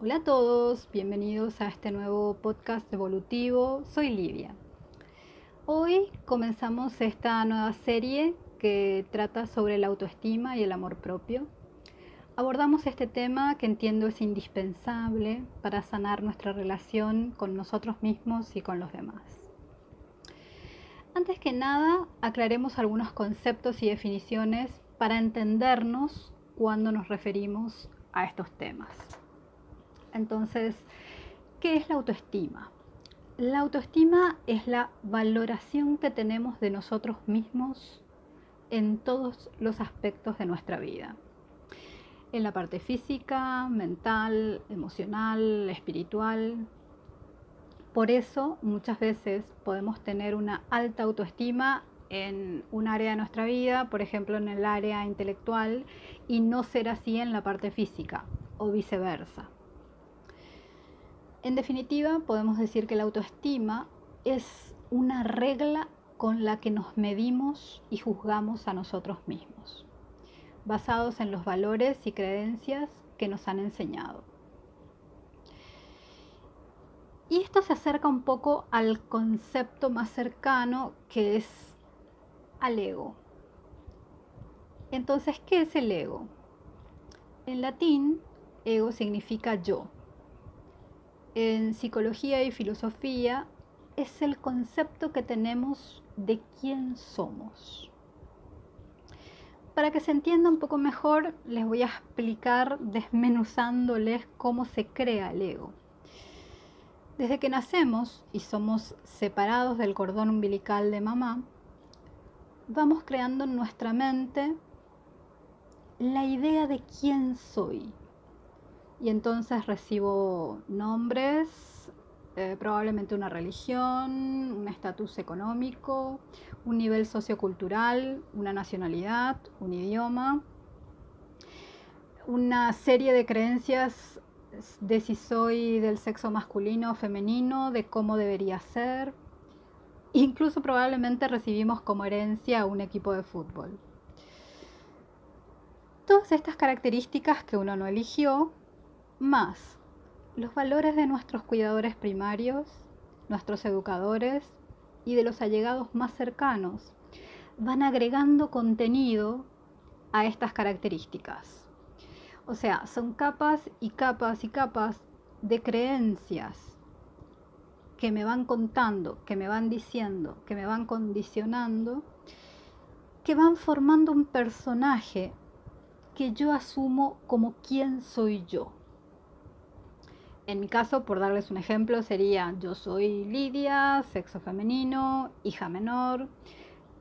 Hola a todos, bienvenidos a este nuevo podcast evolutivo. Soy Livia. Hoy comenzamos esta nueva serie que trata sobre la autoestima y el amor propio. Abordamos este tema que entiendo es indispensable para sanar nuestra relación con nosotros mismos y con los demás. Antes que nada, aclaremos algunos conceptos y definiciones para entendernos cuando nos referimos a estos temas. Entonces, ¿qué es la autoestima? La autoestima es la valoración que tenemos de nosotros mismos en todos los aspectos de nuestra vida. En la parte física, mental, emocional, espiritual. Por eso muchas veces podemos tener una alta autoestima en un área de nuestra vida, por ejemplo en el área intelectual, y no ser así en la parte física o viceversa. En definitiva, podemos decir que la autoestima es una regla con la que nos medimos y juzgamos a nosotros mismos, basados en los valores y creencias que nos han enseñado. Y esto se acerca un poco al concepto más cercano, que es al ego. Entonces, ¿qué es el ego? En latín, ego significa yo. En psicología y filosofía es el concepto que tenemos de quién somos. Para que se entienda un poco mejor, les voy a explicar desmenuzándoles cómo se crea el ego. Desde que nacemos y somos separados del cordón umbilical de mamá, vamos creando en nuestra mente la idea de quién soy. Y entonces recibo nombres, probablemente una religión, un estatus económico, un nivel sociocultural, una nacionalidad, un idioma, una serie de creencias de si soy del sexo masculino o femenino, de cómo debería ser. Incluso probablemente recibimos como herencia un equipo de fútbol. Todas estas características que uno no eligió, más los valores de nuestros cuidadores primarios, nuestros educadores y de los allegados más cercanos, van agregando contenido a estas características. O sea, son capas y capas y capas de creencias que me van contando, que me van diciendo, que me van condicionando, que van formando un personaje que yo asumo como quién soy yo. En mi caso, por darles un ejemplo, sería: yo soy Lidia, sexo femenino, hija menor,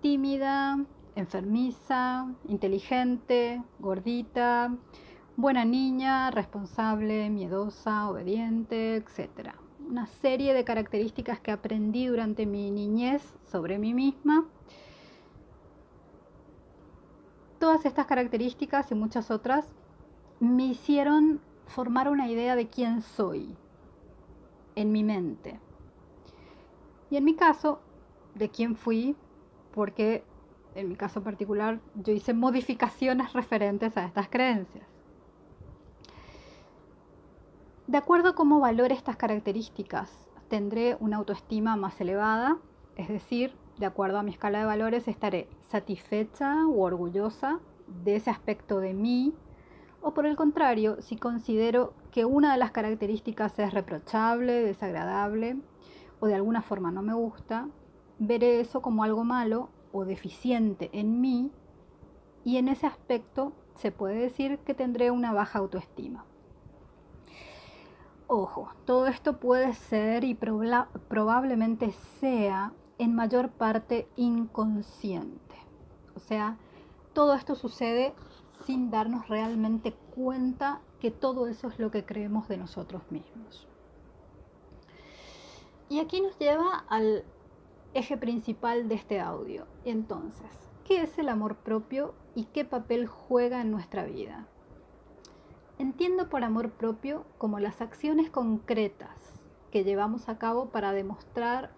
tímida, enfermiza, inteligente, gordita, buena niña, responsable, miedosa, obediente, etc. Una serie de características que aprendí durante mi niñez sobre mí misma. Todas estas características y muchas otras me hicieron formar una idea de quién soy en mi mente. Y en mi caso, de quién fui, porque en mi caso particular yo hice modificaciones referentes a estas creencias. De acuerdo a cómo valore estas características, tendré una autoestima más elevada, es decir, de acuerdo a mi escala de valores estaré satisfecha u orgullosa de ese aspecto de mí, o por el contrario, si considero que una de las características es reprochable, desagradable o de alguna forma no me gusta, veré eso como algo malo o deficiente en mí, y en ese aspecto se puede decir que tendré una baja autoestima. Ojo, todo esto puede ser y probablemente sea en mayor parte inconsciente. O sea, todo esto sucede sin darnos realmente cuenta que todo eso es lo que creemos de nosotros mismos. Y aquí nos lleva al eje principal de este audio. Entonces, ¿qué es el amor propio y qué papel juega en nuestra vida? Entiendo por amor propio como las acciones concretas que llevamos a cabo para demostrar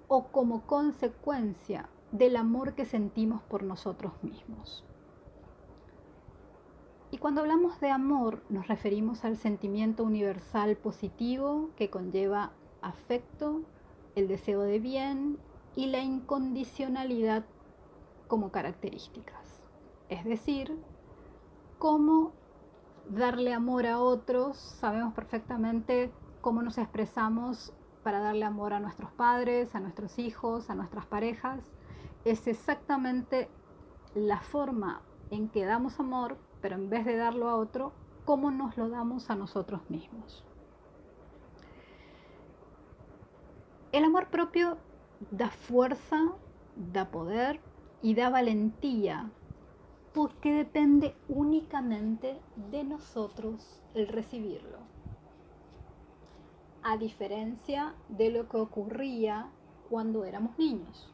o como consecuencia del amor que sentimos por nosotros mismos. Y cuando hablamos de amor, nos referimos al sentimiento universal positivo que conlleva afecto, el deseo de bien y la incondicionalidad como características. Es decir, cómo darle amor a otros. Sabemos perfectamente cómo nos expresamos para darle amor a nuestros padres, a nuestros hijos, a nuestras parejas. Es exactamente la forma en que damos amor, pero en vez de darlo a otro, cómo nos lo damos a nosotros mismos. El amor propio da fuerza, da poder y da valentía, porque depende únicamente de nosotros el recibirlo. A diferencia de lo que ocurría cuando éramos niños.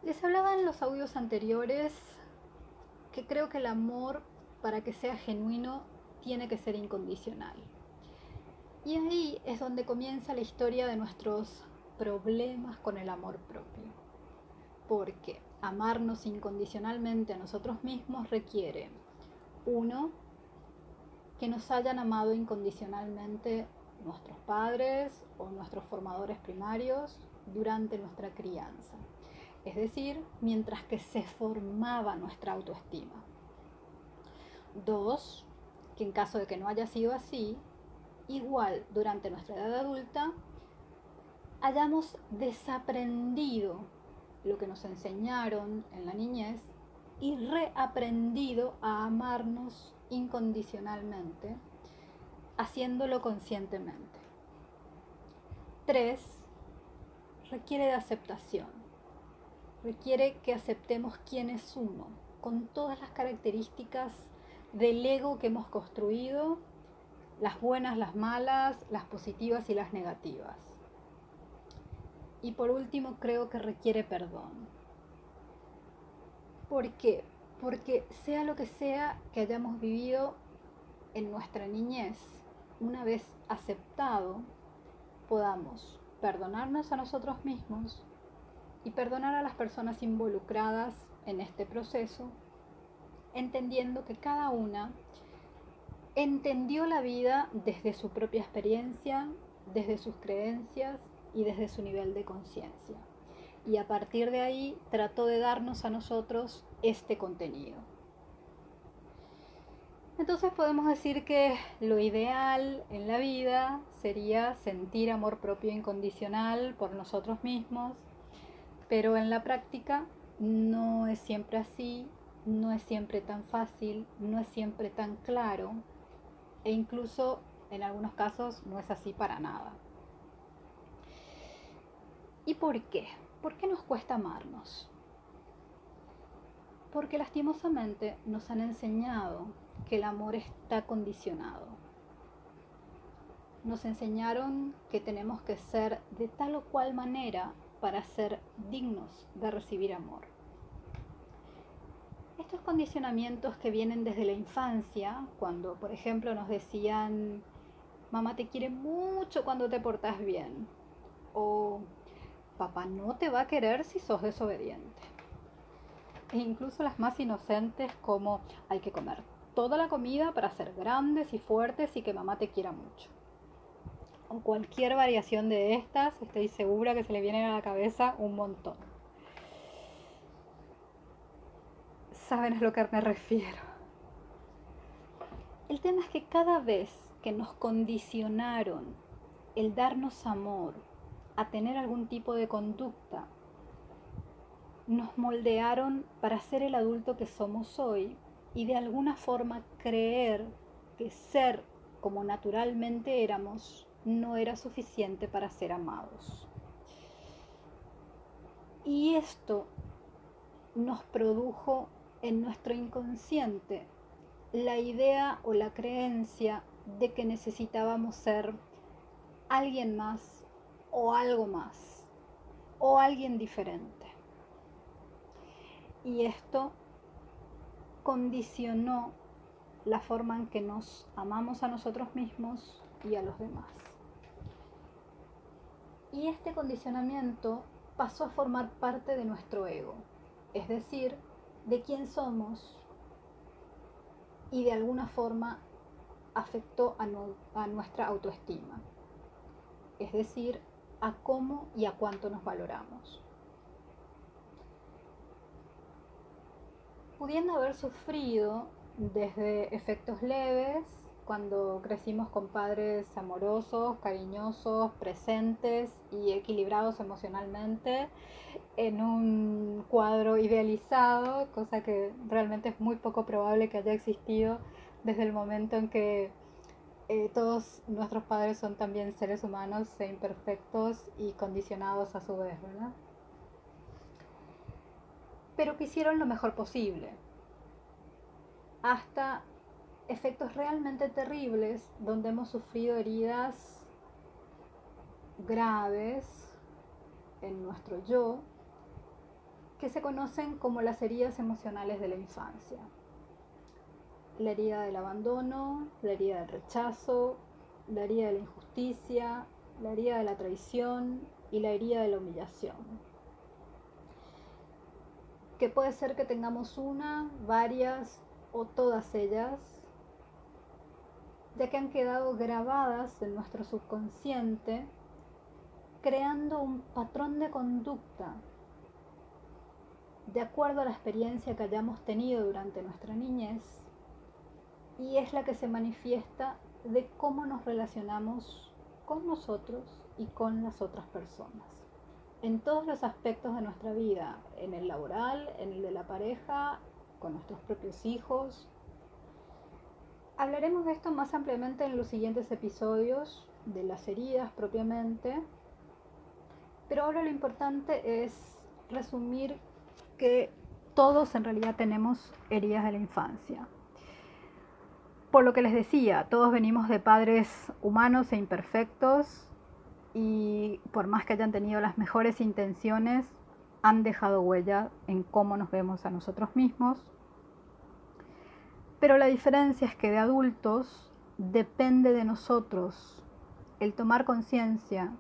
Les hablaba en los audios anteriores que creo que el amor, para que sea genuino, tiene que ser incondicional. Y ahí es donde comienza la historia de nuestros problemas con el amor propio. Porque amarnos incondicionalmente a nosotros mismos requiere, uno, que nos hayan amado incondicionalmente nuestros padres o nuestros formadores primarios durante nuestra crianza. Es decir, mientras que se formaba nuestra autoestima. Dos, que en caso de que no haya sido así, igual durante nuestra edad adulta, hayamos desaprendido lo que nos enseñaron en la niñez y reaprendido a amarnos incondicionalmente, haciéndolo conscientemente. 3. Requiere de aceptación. Requiere que aceptemos quién es uno, con todas las características del ego que hemos construido, las buenas, las malas, las positivas y las negativas. Y por último, creo que requiere perdón. ¿Por qué? Porque sea lo que sea que hayamos vivido en nuestra niñez, una vez aceptado, podamos perdonarnos a nosotros mismos y perdonar a las personas involucradas en este proceso, entendiendo que cada una entendió la vida desde su propia experiencia, desde sus creencias y desde su nivel de conciencia. Y a partir de ahí trató de darnos a nosotros este contenido. Entonces podemos decir que lo ideal en la vida sería sentir amor propio incondicional por nosotros mismos, pero en la práctica no es siempre así, no es siempre tan fácil, no es siempre tan claro e incluso en algunos casos no es así para nada. ¿Y por qué? ¿Por qué nos cuesta amarnos? Porque lastimosamente nos han enseñado que el amor está condicionado. Nos enseñaron que tenemos que ser de tal o cual manera para ser dignos de recibir amor. Estos condicionamientos que vienen desde la infancia, cuando por ejemplo nos decían, mamá te quiere mucho cuando te portas bien, o papá no te va a querer si sos desobediente. E incluso las más inocentes como hay que comer toda la comida para ser grandes y fuertes y que mamá te quiera mucho. O cualquier variación de estas, estoy segura que se le viene a la cabeza un montón. ¿Saben a lo que me refiero? El tema es que cada vez que nos condicionaron el darnos amor a tener algún tipo de conducta, nos moldearon para ser el adulto que somos hoy y de alguna forma creer que ser como naturalmente éramos no era suficiente para ser amados. Y esto nos produjo en nuestro inconsciente la idea o la creencia de que necesitábamos ser alguien más o algo más o alguien diferente. Y esto condicionó la forma en que nos amamos a nosotros mismos y a los demás. Y este condicionamiento pasó a formar parte de nuestro ego, es decir, de quién somos y de alguna forma afectó a nuestra autoestima, es decir, a cómo y a cuánto nos valoramos. Pudiendo haber sufrido desde efectos leves, cuando crecimos con padres amorosos, cariñosos, presentes y equilibrados emocionalmente, en un cuadro idealizado, cosa que realmente es muy poco probable que haya existido desde el momento en que todos nuestros padres son también seres humanos e imperfectos y condicionados a su vez, ¿verdad? Pero que hicieron lo mejor posible, hasta efectos realmente terribles donde hemos sufrido heridas graves en nuestro yo, que se conocen como las heridas emocionales de la infancia. La herida del abandono, la herida del rechazo, la herida de la injusticia, la herida de la traición y la herida de la humillación. Que puede ser que tengamos una, varias o todas ellas, ya que han quedado grabadas en nuestro subconsciente, creando un patrón de conducta de acuerdo a la experiencia que hayamos tenido durante nuestra niñez, y es la que se manifiesta de cómo nos relacionamos con nosotros y con las otras personas, en todos los aspectos de nuestra vida, en el laboral, en el de la pareja, con nuestros propios hijos. Hablaremos de esto más ampliamente en los siguientes episodios, de las heridas propiamente, pero ahora lo importante es resumir que todos en realidad tenemos heridas de la infancia. Por lo que les decía, todos venimos de padres humanos e imperfectos, y por más que hayan tenido las mejores intenciones, han dejado huella en cómo nos vemos a nosotros mismos. Pero la diferencia es que de adultos depende de nosotros el tomar conciencia,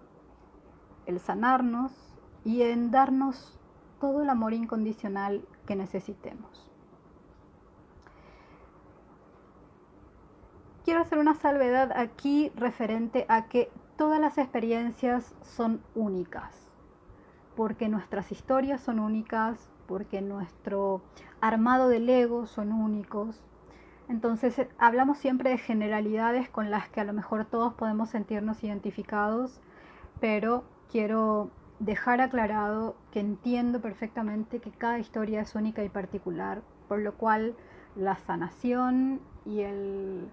el sanarnos y en darnos todo el amor incondicional que necesitemos. Quiero hacer una salvedad aquí referente a que todas las experiencias son únicas, porque nuestras historias son únicas, porque nuestro armado del ego son únicos. Entonces hablamos siempre de generalidades con las que a lo mejor todos podemos sentirnos identificados, pero quiero dejar aclarado que entiendo perfectamente que cada historia es única y particular, por lo cual la sanación y el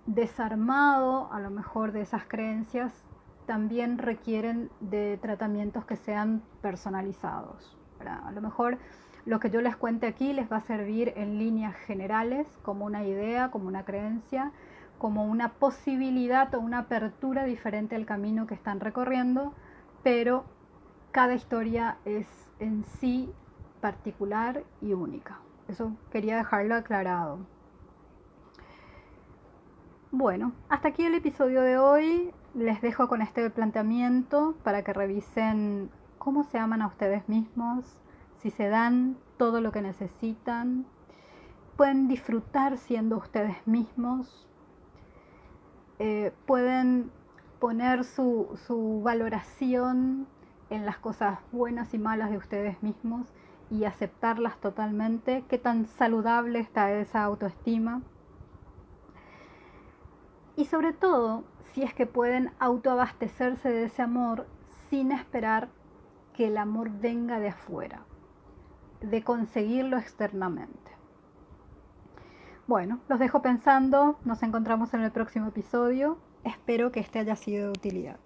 desarmado a lo mejor de esas creencias también requieren de tratamientos que sean personalizados. A lo mejor lo que yo les cuente aquí les va a servir en líneas generales, como una idea, como una creencia, como una posibilidad o una apertura diferente al camino que están recorriendo, pero cada historia es en sí particular y única. Eso quería dejarlo aclarado. Bueno, hasta aquí el episodio de hoy. Les dejo con este planteamiento para que revisen cómo se aman a ustedes mismos, si se dan todo lo que necesitan, pueden disfrutar siendo ustedes mismos, pueden poner su valoración en las cosas buenas y malas de ustedes mismos y aceptarlas totalmente. Qué tan saludable está esa autoestima. Y sobre todo, si es que pueden autoabastecerse de ese amor sin esperar que el amor venga de afuera, de conseguirlo externamente. Bueno, los dejo pensando, nos encontramos en el próximo episodio. Espero que este haya sido de utilidad.